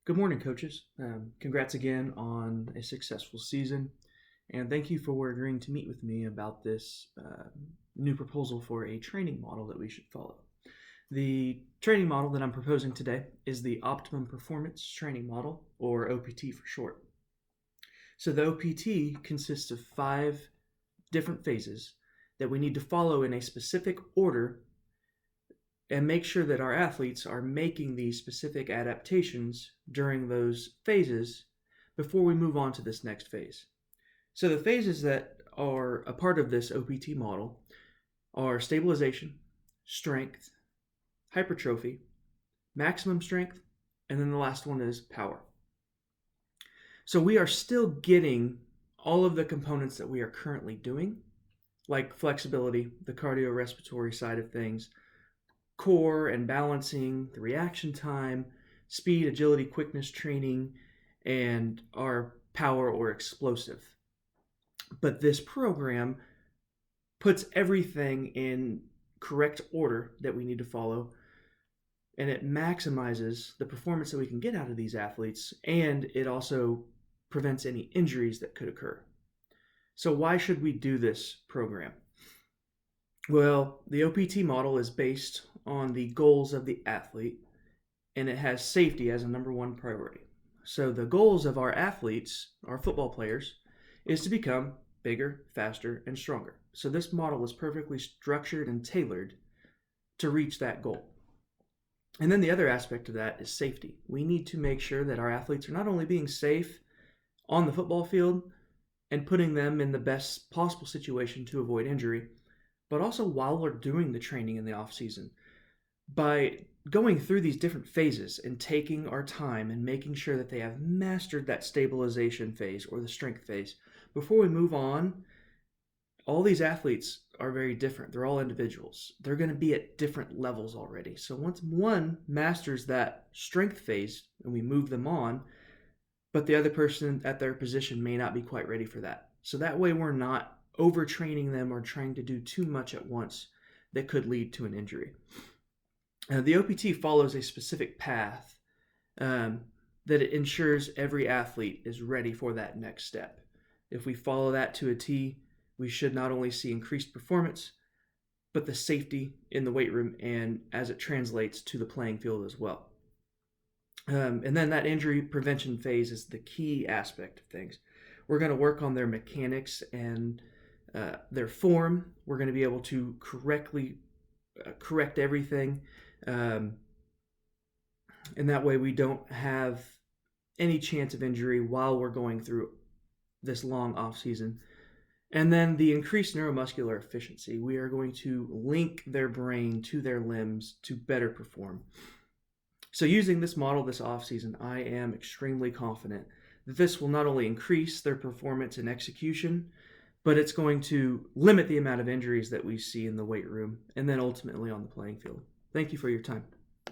Good morning, coaches. Congrats again on a successful season, and thank you for agreeing to meet with me about this new proposal for a training model that we should follow. The training model that I'm proposing today is the Optimum Performance Training Model, or OPT for short. So the OPT consists of 5 different phases that we need to follow in a specific order and make sure that our athletes are making these specific adaptations during those phases before we move on to this next phase. So the phases that are a part of this OPT model are stabilization, strength, hypertrophy, maximum strength, and then the last one is power. So we are still getting all of the components that we are currently doing, like flexibility, the cardiorespiratory side of things, core and balancing, the reaction time, speed, agility, quickness training, and our power or explosive. But this program puts everything in correct order that we need to follow, and it maximizes the performance that we can get out of these athletes, and it also prevents any injuries that could occur. So why should we do this program? Well, the OPT model is based on the goals of the athlete, and it has safety as a number one priority. So the goals of our athletes, our football players, is to become bigger, faster, and stronger. So this model is perfectly structured and tailored to reach that goal. And then the other aspect of that is safety. We need to make sure that our athletes are not only being safe on the football field and putting them in the best possible situation to avoid injury, but also while we're doing the training in the off season. By going through these different phases and taking our time and making sure that they have mastered that stabilization phase or the strength phase, before we move on, all these athletes are very different. They're all individuals. They're going to be at different levels already. So once one masters that strength phase and we move them on, but the other person at their position may not be quite ready for that. So that way we're not overtraining them or trying to do too much at once that could lead to an injury. The OPT follows a specific path that it ensures every athlete is ready for that next step. If we follow that to a T, we should not only see increased performance, but the safety in the weight room and as it translates to the playing field as well. And then that injury prevention phase is the key aspect of things. We're going to work on their mechanics and their form. We're going to be able to correctly correct everything. And that way we don't have any chance of injury while we're going through this long off season. And then the increased neuromuscular efficiency. We are going to link their brain to their limbs to better perform. So using this model this off season, I am extremely confident that this will not only increase their performance and execution, but it's going to limit the amount of injuries that we see in the weight room and then ultimately on the playing field. Thank you for your time.